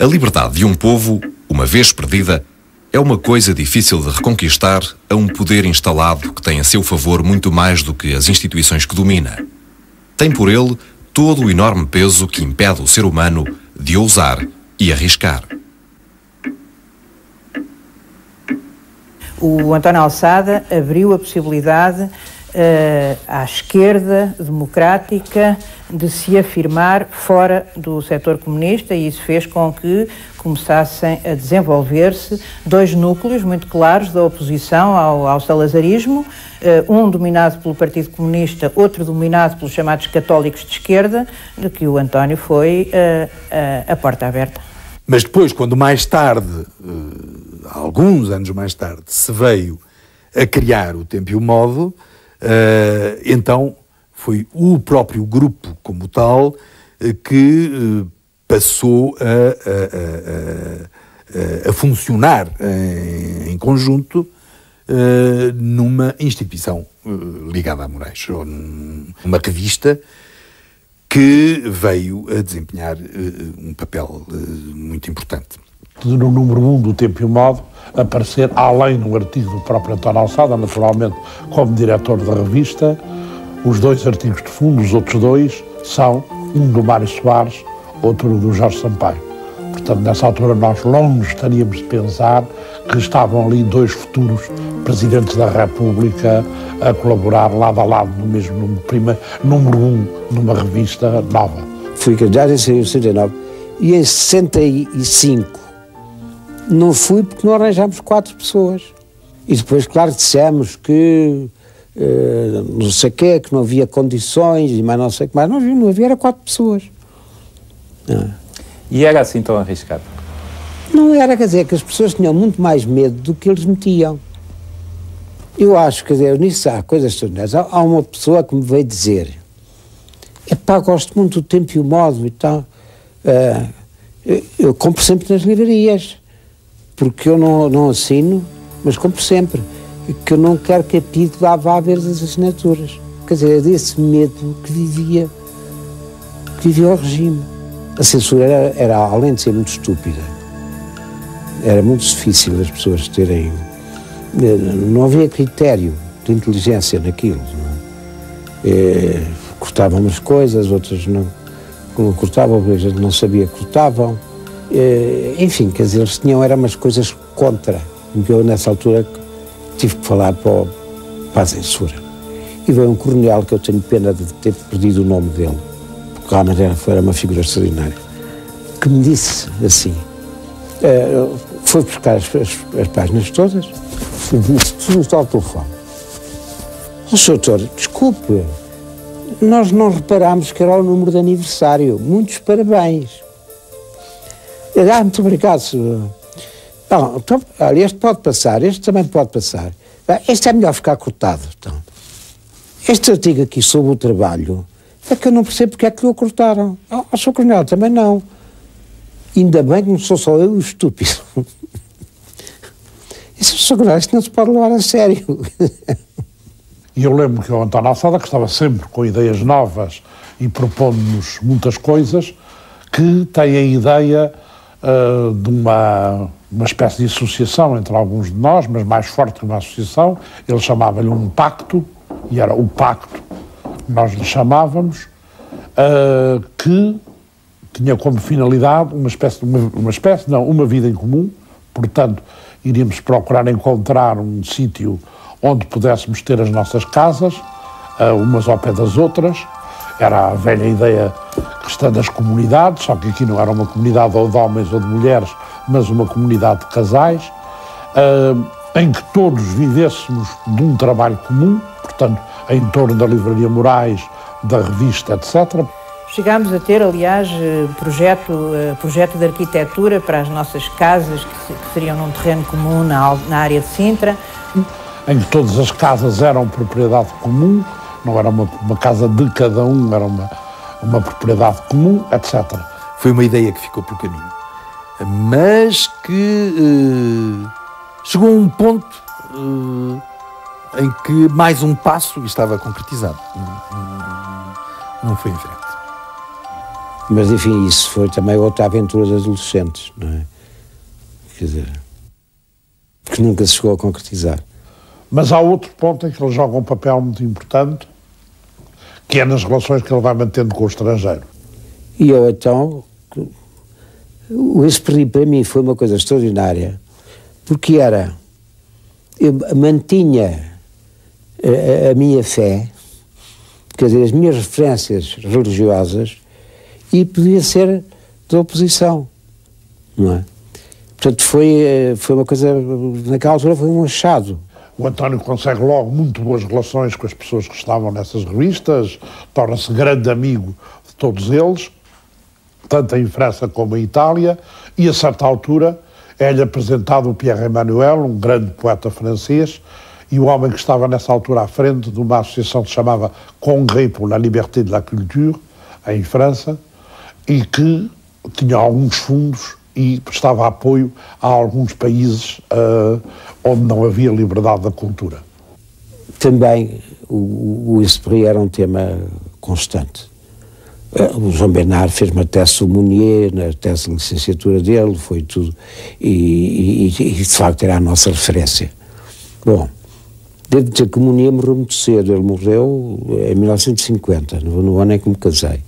A liberdade de um povo, uma vez perdida, é uma coisa difícil de reconquistar a um poder instalado que tem a seu favor muito mais do que as instituições que domina. Tem por ele todo o enorme peso que impede o ser humano de ousar e arriscar. O António Alçada abriu a possibilidade à esquerda democrática de se afirmar fora do setor comunista, e isso fez com que começassem a desenvolver-se dois núcleos muito claros da oposição ao salazarismo, um dominado pelo Partido Comunista, outro dominado pelos chamados católicos de esquerda, de que o António foi a porta aberta. Mas depois, quando mais tarde, alguns anos mais tarde, se veio a criar o Tempo e o Modo, então foi o próprio grupo como tal que passou a funcionar em conjunto numa instituição ligada a Moraes, ou numa revista que veio a desempenhar um papel muito importante. No número 1 do Tempo e o Modo, aparecer, além do artigo do próprio António Alçada, naturalmente como diretor da revista, os dois artigos de fundo, os outros dois, são um do Mário Soares, outro do Jorge Sampaio. Portanto, nessa altura nós longe estaríamos de pensar que estavam ali dois futuros presidentes da República a colaborar lado a lado no mesmo número 1 numa revista nova. Fui candidato em 69 e em 65 não fui porque não arranjámos 4 pessoas. E depois, claro, dissemos que não sei o quê, que não havia condições e mais não sei o que mais. Não havia, era 4 pessoas. Não. E era assim tão arriscado? Não era, quer dizer, que as pessoas tinham muito mais medo do que eles metiam. Eu acho, quer dizer, nisso há coisas extraordinárias. Há uma pessoa que me veio dizer: epá, gosto muito do Tempo e o Modo e tal. Eu compro sempre nas livrarias, porque eu não assino, mas compro sempre. Que eu não quero que a PIDE vá a ver as assinaturas. Quer dizer, é desse medo que vivia o regime. A censura era, além de ser muito estúpida, era muito difícil as pessoas terem... Não havia critério de inteligência naquilo. Cortavam umas coisas, outras não cortavam, a gente não sabia que cortavam. Enfim, quer dizer, eles tinham umas coisas contra, porque eu nessa altura tive que falar para a censura. E veio um coronel que eu tenho pena de ter perdido o nome dele, porque realmente era uma figura extraordinária, que me disse assim, foi buscar as páginas todas e disse: tudo está ao telefone. O Sr. Doutor, desculpe, nós não reparámos que era o número de aniversário. Muitos parabéns. Muito obrigado, senhor. Bom, então, olha, este pode passar, este também pode passar. Este é melhor ficar cortado. Então. Este artigo aqui sobre o trabalho é que eu não percebo porque é que o cortaram. O Sr. Coronel também não. Ainda bem que não sou só eu o estúpido. Sr. Coronel, isto não se pode levar a sério. E eu lembro que o António Alçada, que estava sempre com ideias novas e propondo-nos muitas coisas, que tem a ideia de uma espécie de associação entre alguns de nós, mas mais forte que uma associação. Ele chamava-lhe um pacto, e era o pacto, nós lhe chamávamos, que tinha como finalidade uma vida em comum. Portanto, iríamos procurar encontrar um sítio onde pudéssemos ter as nossas casas, umas ao pé das outras. Era a velha ideia cristã das comunidades, só que aqui não era uma comunidade ou de homens ou de mulheres, mas uma comunidade de casais, em que todos vivêssemos de um trabalho comum, portanto, em torno da Livraria Moraes, da revista, etc. Chegámos a ter, aliás, projeto de arquitetura para as nossas casas, que seriam num terreno comum na área de Sintra. Em que todas as casas eram propriedade comum, não era uma casa de cada um, era uma propriedade comum, etc. Foi uma ideia que ficou pelo caminho, mas que chegou a um ponto em que mais um passo estava concretizado. Não foi em frente. Mas, enfim, isso foi também outra aventura de adolescentes, não é? Quer dizer, que nunca se chegou a concretizar. Mas há outro ponto em que ele joga um papel muito importante, que é nas relações que ele vai mantendo com o estrangeiro. E eu, então, o Esprit para mim foi uma coisa extraordinária, porque eu mantinha a minha fé, quer dizer, as minhas referências religiosas, e podia ser da oposição, não é? Portanto, foi uma coisa, naquela altura foi um achado. O António consegue logo muito boas relações com as pessoas que estavam nessas revistas, torna-se grande amigo de todos eles, tanto em França como em Itália, e a certa altura é-lhe apresentado o Pierre Emmanuel, um grande poeta francês, e o homem que estava nessa altura à frente de uma associação que se chamava Congrès pour la Liberté de la Culture, em França, e que tinha alguns fundos e prestava apoio a alguns países onde não havia liberdade da cultura. Também o Esprit era um tema constante. O João Bernard fez uma tese sobre Mounier, na tese de licenciatura dele, foi tudo, e de facto era a nossa referência. Bom, devo dizer que o Mounier morreu muito cedo, ele morreu em 1950, no ano em que me casei.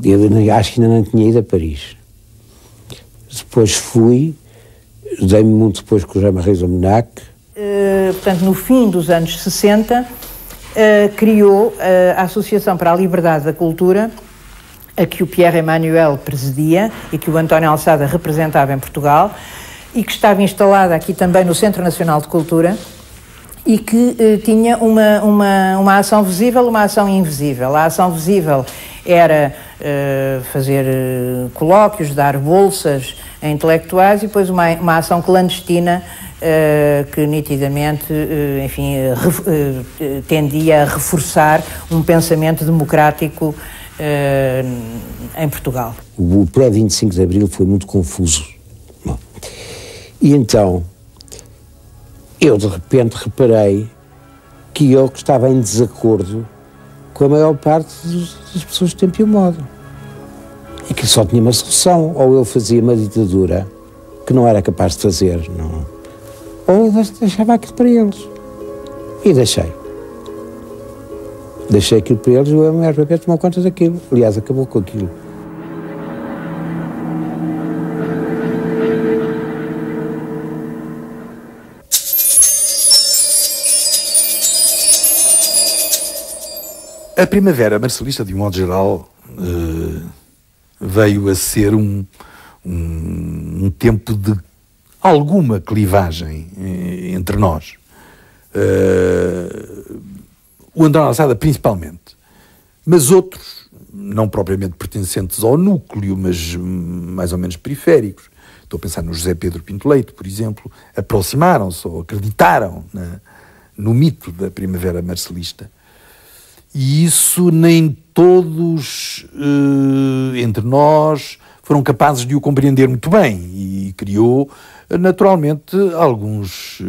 Eu acho que ainda não tinha ido a Paris. Depois fui, dei-me muito depois com o Jean-Marie Dominac. Portanto, no fim dos anos 60, criou a Associação para a Liberdade da Cultura, a que o Pierre Emmanuel presidia e que o António Alçada representava em Portugal, e que estava instalada aqui também no Centro Nacional de Cultura, e que tinha uma ação visível, uma ação invisível. A ação visível era fazer colóquios, dar bolsas a intelectuais, e depois uma ação clandestina que nitidamente, enfim, tendia a reforçar um pensamento democrático em Portugal. O pré-25 de Abril foi muito confuso. Bom, e então, eu de repente reparei que eu estava em desacordo com a maior parte das pessoas de tempo e modo. E que só tinha uma solução: ou eu fazia uma ditadura, que não era capaz de fazer, não, ou eu deixava aquilo para eles. E deixei. Deixei aquilo para eles e o MRPP tomou conta daquilo. Aliás, acabou com aquilo. A Primavera Marcelista, de um modo geral, veio a ser um tempo de alguma clivagem entre nós. O António Alçada principalmente, mas outros, não propriamente pertencentes ao núcleo, mas mais ou menos periféricos. Estou a pensar no José Pedro Pinto Leite, por exemplo, aproximaram-se ou acreditaram no mito da Primavera Marcelista. E isso nem todos entre nós foram capazes de o compreender muito bem, e criou naturalmente alguns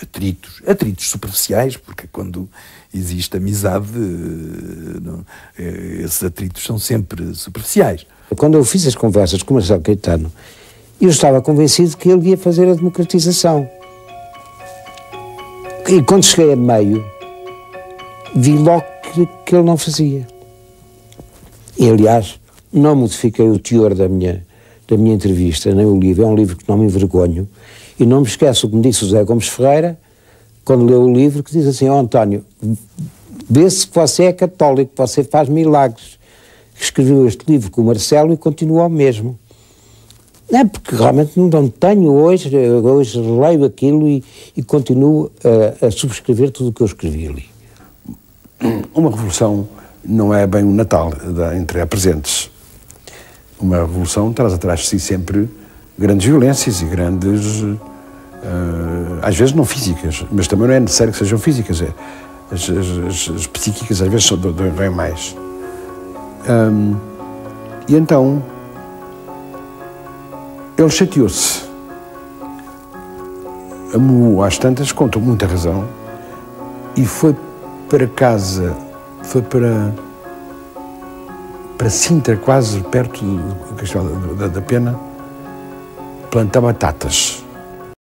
atritos superficiais, porque quando existe amizade, esses atritos são sempre superficiais. Quando eu fiz as conversas com o Marcelo Caetano, eu estava convencido que ele ia fazer a democratização. E quando cheguei a meio, vi logo que ele não fazia. E, aliás, não modifiquei o teor da minha entrevista, nem o livro. É um livro que não me envergonho. E não me esqueço o que me disse o José Gomes Ferreira, quando leu o livro, que diz assim: António, vê-se que você é católico, você faz milagres. Escreveu este livro com o Marcelo e continua o mesmo. Não é porque realmente não tenho hoje leio aquilo e continuo a subscrever tudo o que eu escrevi ali. Uma revolução não é bem o Natal entre presentes. Uma revolução traz atrás de si sempre grandes violências e grandes, às vezes não físicas, mas também não é necessário que sejam físicas. As psíquicas às vezes doem mais. E então ele chateou-se. Amou às tantas, contou muita razão, e foi para casa, foi para para Sintra, quase perto do Castelo da Pena, plantar batatas.